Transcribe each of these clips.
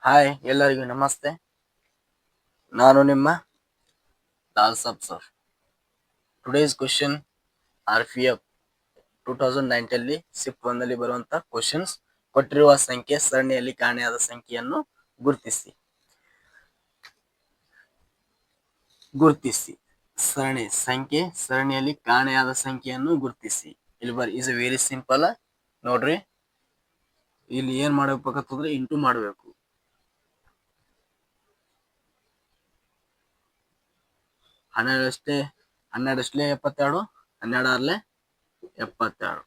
Hi ಎಲ್ಲರಿಗೂ ನಮಸ್ತೆ. ನಾನು ನಿಮ್ಮ Lal Sab sir. Today's question RPF 2019 ಅಲ್ಲಿ ಶಿಫ್ಟ್ 1 ನಲ್ಲಿ ಬರುವಂತಹ ಕ್ವಶನ್ಸ್. ಕೊಟ್ಟಿರುವ ಸಂಖ್ಯೆ ಸರಣಿಯಲ್ಲಿ ಕಾಣೆಯಾದ ಸಂಖ್ಯೆಯನ್ನು ಗುರುತಿಸಿ. ಸರಣಿಯಲ್ಲಿ ಕಾಣೆಯಾದ ಸಂಖ್ಯೆಯನ್ನು ಗುರುತಿಸಿ. ಇಲ್ಲಿ ಬರ್ರಿ, ಇಸ್ ವೆರಿ ಸಿಂಪಲ್. ನೋಡ್ರಿ, ಇಲ್ಲಿ ಏನ್ ಮಾಡಬೇಕಂತಂದ್ರೆ ಇಂಟು ಮಾಡಬೇಕು. 12 72, 12 72.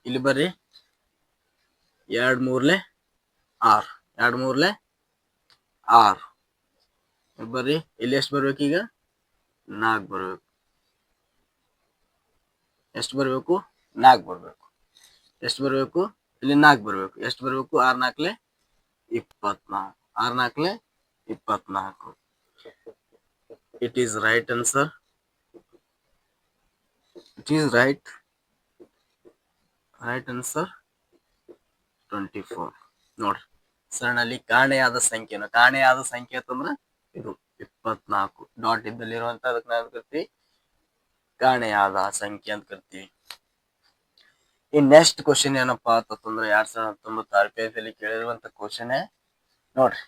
ಇಲ್ಲಿ ಬರ್ರಿ, 2 3 6, 2 3 6. ಬರ್ರಿ, ಇಲ್ಲಿ ಎಷ್ಟು ಬರ್ಬೇಕು? ಈಗ 4 ಬರ್ಬೇಕು. ಎಷ್ಟು ಬರ್ಬೇಕು? 4 ಬರ್ಬೇಕು. ಎಷ್ಟು ಬರ್ಬೇಕು? ಇಲ್ಲಿ 4 ಬರ್ಬೇಕು. ಎಷ್ಟು ಬರ್ಬೇಕು? 6 4 24. 6 4 24. It is right answer. It is right answer 24. ನೋಡ್ರಿ, ಸರಣಿಯಲ್ಲಿ ಕಾಣೆಯಾದ ಸಂಖ್ಯೆ ಅಂತಂದ್ರೆ ಇದು 24. ಡಾಟ್ ಇದ್ದಲ್ಲಿರುವಂತ ಅದಕ್ಕೆ ನಾವು ಕರಿತೀವಿ ಕಾಣೆಯಾದ ಸಂಖ್ಯೆ ಅಂತ ಕರಿತೀವಿ. ಈ ನೆಕ್ಸ್ಟ್ ಕ್ವಶನ್ ಏನಪ್ಪಾ ಅಂತಂದ್ರೆ 2019 RPF ಅಲ್ಲಿ ಕೇಳಿರುವಂತ ಕ್ವಶನ್ ನೋಡ್ರಿ.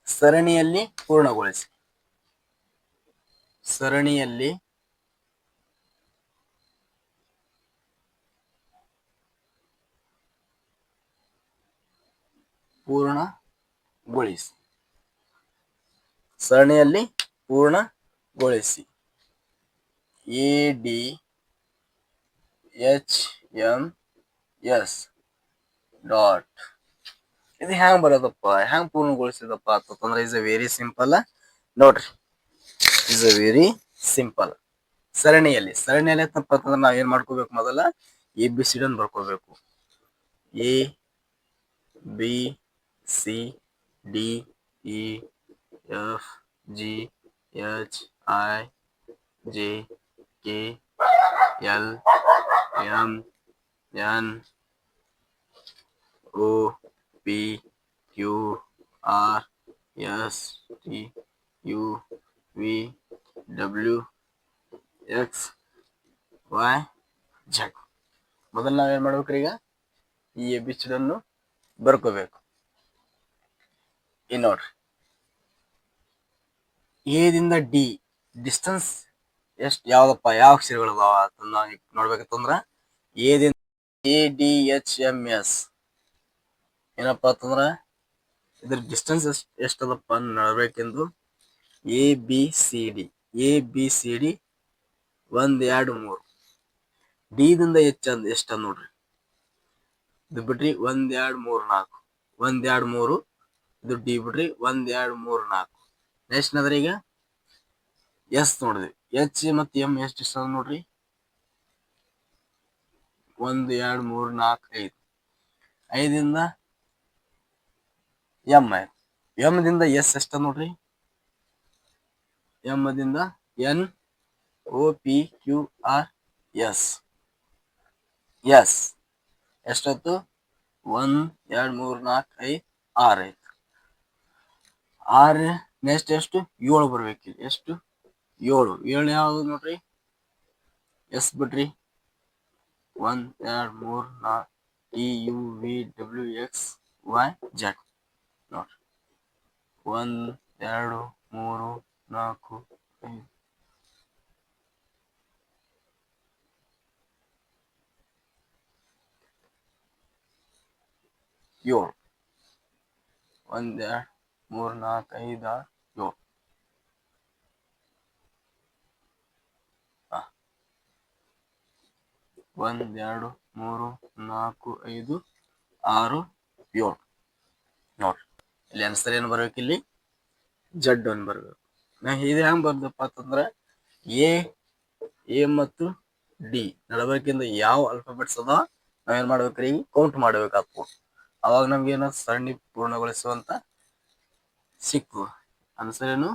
ಸರಣಿಯಲ್ಲಿ ಪೂರ್ಣಗೊಳಿಸಿ. ಸರಣಿಯಲ್ಲಿ ಪೂರ್ಣಗೊಳಿಸಿ. ಸರಣಿಯಲ್ಲಿ ಪೂರ್ಣಗೊಳಿಸಿ. ADHMS dot. ಇದು ಹ್ಯಾಂಗ್ ಬರೋದಪ್ಪ, ಹ್ಯಾಂಗ್ ಪೂರ್ಣಗೊಳಿಸಿದಪ್ಪ ಅಂತಂದ್ರೆ ಇಸ್ ಅ ವೆರಿ ಸಿಂಪಲ್. ನೋಡ್ರಿ, ಇಸ್ ಅ ವೆರಿ ಸಿಂಪಲ್. ಸರಣಿಯಲ್ಲಿ ತಪ್ಪ ಅಂತಂದ್ರೆ ನಾವ್ ಏನ್ ಮಾಡ್ಕೋಬೇಕು? ಮೊದಲ ABCD ಅನ್ನು ಬರ್ಕೋಬೇಕು. ABCD ಮೊದಲ ನಾವೇನ್ ಮಾಡ್ಬೇಕ್ರಿ? ಈಗ ಈ ABCD ಅನ್ನು ಬರ್ಕೋಬೇಕು. ನೋಡ್ರಿ, A ದಿಂದ D ಡಿಸ್ಟೆನ್ಸ್ ಎಷ್ಟು ಯಾವ್ದಪ್ಪ, ಯಾವ ಅಕ್ಷರಗಳು ಅದಾವ ಅಂತ ನಾವು ನೋಡ್ಬೇಕಂತಂದ್ರ ADHMS ಏನಪ್ಪಾ ಅಂತಂದ್ರ ಇದ್ರ ಡಿಸ್ಟೆನ್ಸ್ ಎಷ್ಟದಪ್ಪ ನೋಡ್ಬೇಕೆಂದು ABCD 1 2 3. D ದಿಂದ ಎಷ್ಟ ನೋಡ್ರಿ, ಇದು ಬಿಡ್ರಿ 1 2 3 4. 1 2 3 ಇದು D ಬಿಡ್ರಿ 1 2 3 4. ನೆಕ್ಸ್ಟ್ ಅಂದ್ರೆ ಈಗ S ನೋಡಿದ್ವಿ. H ಮತ್ತು M ಎಷ್ಟು ನೋಡ್ರಿ, 1 2 3 4 5. 5ದಿಂದ M ಆಯ್ತು. M ದಿಂದ S ಎಷ್ಟ ನೋಡ್ರಿ, M ದಿಂದ NOPQRS. ಎಷ್ಟೊತ್ತು? 1 2 3 4 5 6 ಆಯ್ತು. 6 ನೆಕ್ಸ್ಟ್ ಎಷ್ಟು? 7 ಬರ್ಬೇಕಿಲ್ಲ. ಎಷ್ಟು? 7 ಯಾವ್ದು ನೋಡ್ರಿ? S ಬಿಡ್ರಿ 1 2 3 4 TUVWXYZ. ನೋಡ್ರಿ 1 2 3 4 5. 7 1 2 3 4 5 6 7. 1 2 3 4 5 6 7. ನೋಡ್ರಿ, ಇಲ್ಲಿ ಆನ್ಸರ್ ಏನು ಬರ್ಬೇಕು? ಇಲ್ಲಿ Z1 ಬರ್ಬೇಕು. ಇದು ಹೆಂಗ್ ಬರ್ದಪ್ಪ ಅಂತಂದ್ರ A ಮತ್ತು D ನಡಬರ್ಕಿಂದ ಯಾವ ಅಲ್ಫಾಬೆಟ್ಸ್ ಅದ ನಾವೇನ್ ಮಾಡ್ಬೇಕ್ರಿ? ಕೌಂಟ್ ಮಾಡ್ಬೇಕಾಗ್ತದೆ. ಅವಾಗ ನಮ್ಗೇನು ಸರಣಿ ಪೂರ್ಣಗೊಳಿಸುವಂತ ಸಿಕ್ಕು. ಆನ್ಸರ್ ಏನು?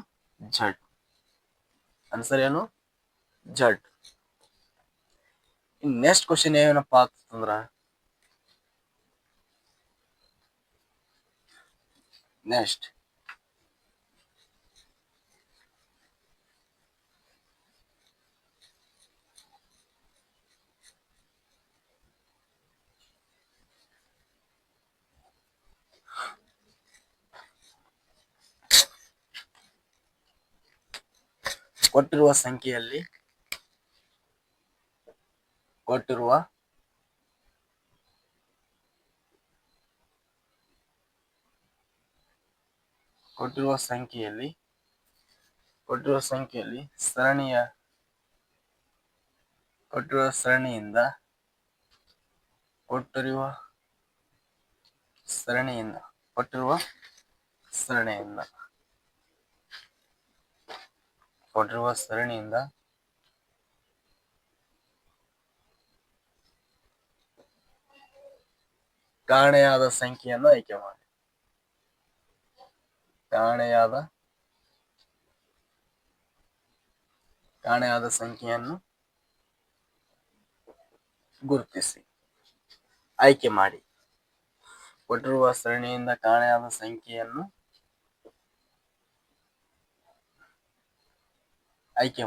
ಝಡ್. ಆನ್ಸರ್ ಏನು? ಝಡ್. ಇನ್ ನೆಕ್ಸ್ಟ್ ಕ್ವಶನ್ ಏನಪ್ಪಾ ಅಂತಂದ್ರ, ನೆಕ್ಸ್ಟ್ ಕೊಟ್ಟಿರುವ ಸಂಖ್ಯೆಯಲ್ಲಿ ಕೊಟ್ಟಿರುವ ಸಂಖ್ಯೆಯಲ್ಲಿ ಸರಣಿಯಿಂದ ಕಾಣೆಯಾದ ಸಂಖ್ಯೆಯನ್ನು ಆಯ್ಕೆ ಮಾಡಿ. ಕಾಣೆಯಾದ ಸಂಖ್ಯೆಯನ್ನು ಗುರುತಿಸಿ ಆಯ್ಕೆ ಮಾಡಿ. ಕೊಟ್ಟಿರುವ ಸರಣಿಯಿಂದ ಕಾಣೆಯಾದ ಸಂಖ್ಯೆಯನ್ನು ಆಯ್ಕೆ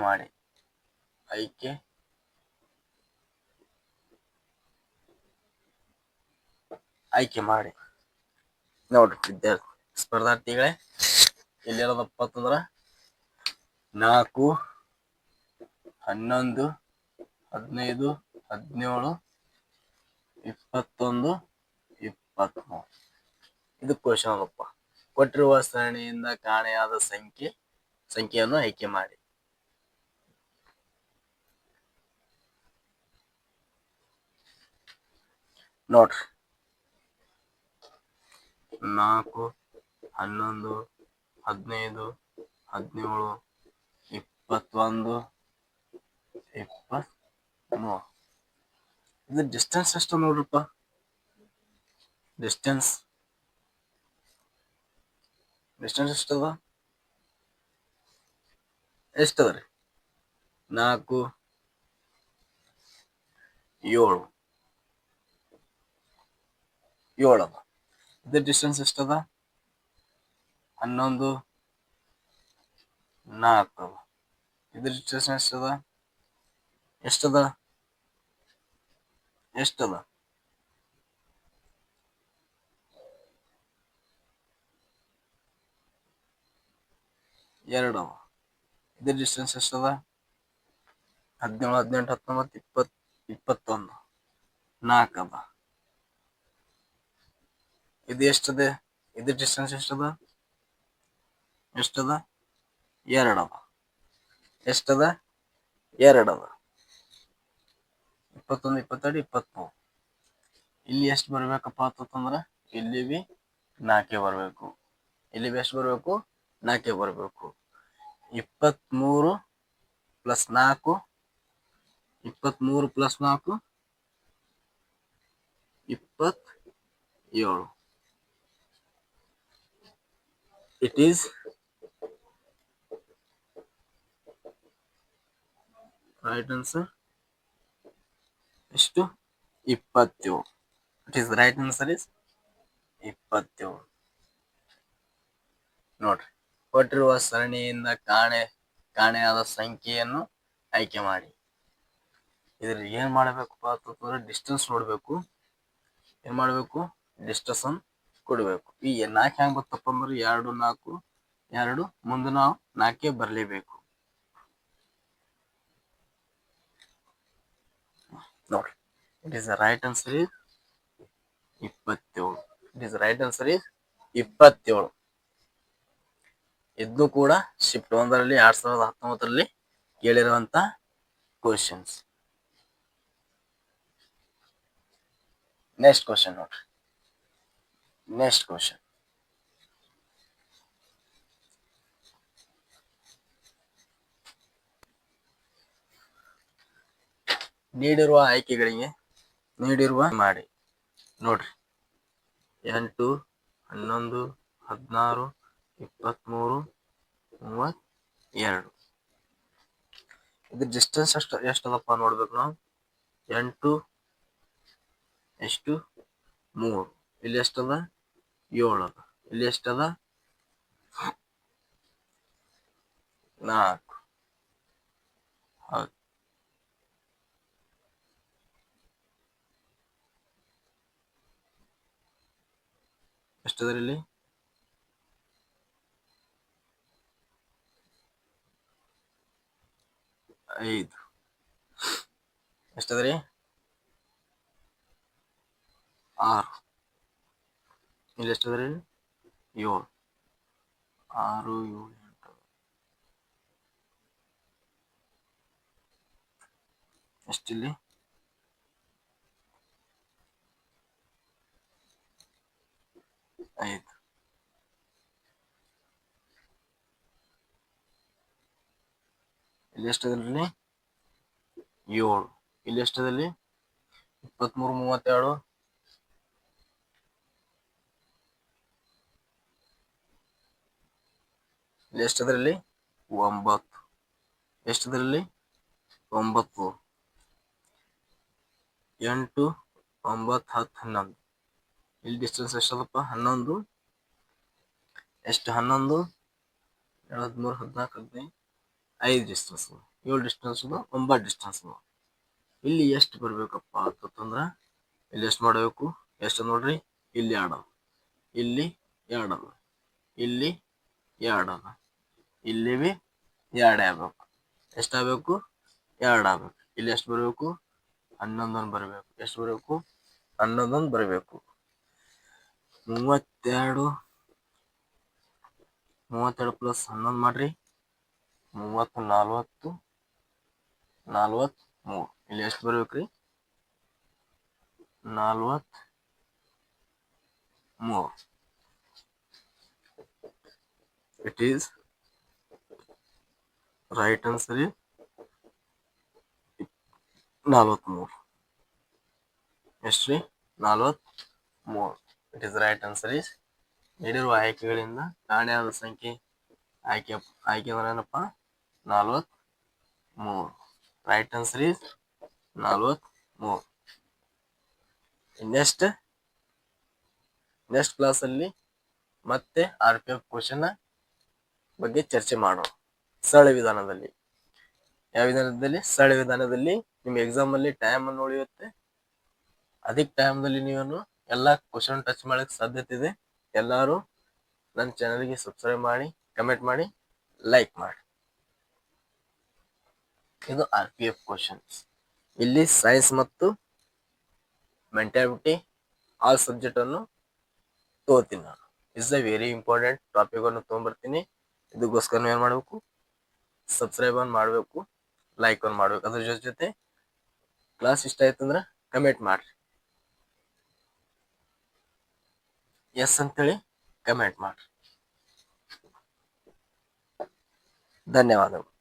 ಮಾಡಿ. ನೋಡ್ರಿ ಸ್ಪರ್ಧಾರ್ಥಿಗಳೇ, ಎಲ್ಲಿರೋದಪ್ಪ ಅಂತಂದ್ರ 4, 11, 15, 17, 21, 23 ಇದು ಕ್ವಶನ್ ಅದಪ್ಪ. ಕೊಟ್ಟಿರುವ ಸರಣಿಯಿಂದ ಕಾಣೆಯಾದ ಸಂಖ್ಯೆಯನ್ನು ಆಯ್ಕೆ ಮಾಡಿ. ನೋಡ್ರಿ 4, 11, 15, 17, 21, 23 ಇದು ಡಿಸ್ಟೆನ್ಸ್ ಎಷ್ಟು ನೋಡ್ರಪ್ಪ. ಡಿಸ್ಟೆನ್ಸ್ ಎಷ್ಟದ? ಎಷ್ಟದ್ರಿ? 4, 7 ಅದ. ಇದು ಡಿಸ್ಟೆನ್ಸ್ ಎಷ್ಟದ? 11, 4 ಅದ. ಇದು ಡಿಸ್ಟೆನ್ಸ್ ಎಷ್ಟದ? 2 ಅದ. ಇದು ಡಿಸ್ಟೆನ್ಸ್ ಎಷ್ಟದ? 17, 18, 19, 20, 21 4 ಅದ. ಇದು ಎಷ್ಟದೆ? ಇದು ಡಿಸ್ಟೆನ್ಸ್ ಎಷ್ಟದ? 2 ಅದ. ಎಷ್ಟದ? 2 ಅದ. 21, 22, 23 ಇಲ್ಲಿ ಎಷ್ಟು ಬರ್ಬೇಕಪ್ಪ ಅಂತಂದ್ರ ಇಲ್ಲಿ 4 ಬರ್ಬೇಕು. ಇಲ್ಲಿ ಎಷ್ಟು ಬರ್ಬೇಕು? 4 ಬರ್ಬೇಕು. 23 + 4 27. It is right answer. ಎಷ್ಟು? 27. It is right answer is 27. ನೋಡ್ರಿ, ಕೊಟ್ಟಿರುವ ಸರಣಿಯಿಂದ ಕಾಣೆಯಾದ ಸಂಖ್ಯೆಯನ್ನು ಆಯ್ಕೆ ಮಾಡಿ. ಇದ್ರಲ್ಲಿ ಏನ್ ಮಾಡಬೇಕಪ್ಪ ಅಂತಂದ್ರೆ ಡಿಸ್ಟೆನ್ಸ್ ನೋಡ್ಬೇಕು. ಏನ್ ಮಾಡ್ಬೇಕು? ಡಿಸ್ಟೆನ್ಸ್ ಕೊಡ್ಬೇಕು. ಈ 4 ಹೆಂಗ್ ಬರ್ತಪ್ಪ ಅಂದ್ರೆ 2, 4, 2 ಮುಂದೆ ನಾವು 4 ಬರ್ಲೇಬೇಕು. ನೋಡ್ರಿ, it is right answer is 27. It is right answer is 27. ಇದನ್ನು ಕೂಡ ಶಿಫ್ಟ್ 1ರಲ್ಲಿ 2019ರಲ್ಲಿ ಕೇಳಿರುವಂತ ಕ್ವಶನ್ಸ್. ನೆಕ್ಸ್ಟ್ ಕ್ವಶನ್ ನೋಡ್ರಿ. ನೆಕ್ಸ್ಟ್ ಕ್ವಶನ್, ನೀಡಿರುವ ಆಯ್ಕೆಗಳಿಗೆ ಮಾಡಿ. ನೋಡ್ರಿ, 8 11 16 23 32. ಇದ್ರ ಡಿಸ್ಟೆನ್ಸ್ ಎಷ್ಟದಪ್ಪ ನೋಡ್ಬೇಕು ನಾವು. 8 ಎಷ್ಟು 3, ಇಲ್ಲಿ ಎಷ್ಟದ 7 ಅದ, ಇಲ್ಲಿ ಎಷ್ಟದ 4. ಹೌದು, ಎಷ್ಟದ್ರಿ ಇಲ್ಲಿ 5. ಎಷ್ಟದ್ರಿ 6, ಇಲ್ಲಿ ಎಷ್ಟದ್ರಿ 7. 6 7 8 ಎಷ್ಟಿಲ್ಲಿ 5. ಇಲ್ಲಿ ಎಷ್ಟದಲ್ಲಿ 7, ಇಲ್ಲಿ ಎಷ್ಟದಲ್ಲಿ 23 32. ಇಲ್ಲಿ ಎಷ್ಟದ್ರಲ್ಲಿ 9, ಎಷ್ಟದ್ರಲ್ಲಿ 9. 8 9 10 11. ಇಲ್ಲಿ ಡಿಸ್ಟೆನ್ಸ್ ಎಷ್ಟದಪ್ಪ 11. ಎಷ್ಟು 11 13 14 15 5 ಡಿಸ್ಟೆನ್ಸ್. 7 distance 9 distance. ಇಲ್ಲಿ ಎಷ್ಟು ಬರ್ಬೇಕಪ್ಪ ಅಂತಂದ್ರ ಇಲ್ಲಿ ಎಷ್ಟು ಮಾಡಬೇಕು, ಎಷ್ಟು ನೋಡ್ರಿ, ಇಲ್ಲಿ 2 ಇಲ್ಲಿ 2 ಇಲ್ಲಿ 2 ಇಲ್ಲಿ ಬಿ 2 ಆಗ್ಬೇಕು. ಎಷ್ಟಾಗಬೇಕು 2 ಆಗ್ಬೇಕು. ಇಲ್ಲಿ ಎಷ್ಟು ಬರಬೇಕು 11 ಬರಬೇಕು. ಎಷ್ಟು ಬರಬೇಕು 11 ಬರಬೇಕು. 32 ಪ್ಲಸ್ 11 ಮಾಡ್ರಿ 30 40 43. ಇಲ್ಲಿ ಎಷ್ಟು ಬರ್ಬೇಕ್ರಿ 43. It is right answer 43. ಎಷ್ಟ್ರಿ 43. It is right answer is. ನೀಡಿರುವ ಆಯ್ಕೆಗಳಿಂದ ಕಾಣೆಯಾದ ಸಂಖ್ಯೆ ಆಯ್ಕೆ ಅಂದ್ರೆ ಏನಪ್ಪ 43. Right answer is 43. ನೆಕ್ಸ್ಟ್ ಕ್ಲಾಸಲ್ಲಿ ಮತ್ತೆ RPF ಕ್ವಶನ್ ಬಗ್ಗೆ ಚರ್ಚೆ ಮಾಡೋಣ. ಸರಳ ವಿಧಾನದಲ್ಲಿ. ಯಾವ ವಿಧಾನದಲ್ಲಿ? ಸರಳ ವಿಧಾನದಲ್ಲಿ. ನಿಮ್ಮ ಎಕ್ಸಾಮ್ ಅಲ್ಲಿ ಟೈಮ್ ಅನ್ನು ಉಳಿಯುತ್ತೆ. ಅಧಿಕ ಟೈಮ್ದಲ್ಲಿ ನೀವು ಎಲ್ಲ ಕ್ವಶನ್ ಟಚ್ ಮಾಡಕ್ಕೆ ಸಾಧ್ಯತೆ ಇದೆ. ಎಲ್ಲರೂ ನನ್ನ ಚಾನಲ್ಗೆ ಸಬ್ಸ್ಕ್ರೈಬ್ ಮಾಡಿ, ಕಮೆಂಟ್ ಮಾಡಿ, ಲೈಕ್ ಮಾಡಿ. ಇದು RPF ಕ್ವಶನ್ಸ್. ಇಲ್ಲಿ ಸೈನ್ಸ್ ಮತ್ತು ಮೆಂಟಾಲಿಟಿ ಆಲ್ ಸಬ್ಜೆಕ್ಟ್ ಅನ್ನು ತಗೋತೀನಿ ನಾನು. It's a very important topic ಅನ್ನು ತೊಗೊಂಡ್ಬರ್ತೀನಿ. ಇದಕ್ಕೋಸ್ಕರ ಏನ್ ಮಾಡಬೇಕು, ಸಬ್ಸ್ಕ್ರೈಬ್ ಅನ್ನು ಮಾಡಬೇಕು, ಲೈಕ್ ಅನ್ನು ಮಾಡಬೇಕು. ಅದ್ರ ಜೊತೆ ಕ್ಲಾಸ್ ಇಷ್ಟ ಆಯ್ತು ಅಂದ್ರೆ ಕಮೆಂಟ್ ಮಾಡ್ರಿ. ಎಸ್ ಅಂತೇಳಿ ಕಮೆಂಟ್ ಮಾಡ್ರಿ. ಧನ್ಯವಾದಗಳು.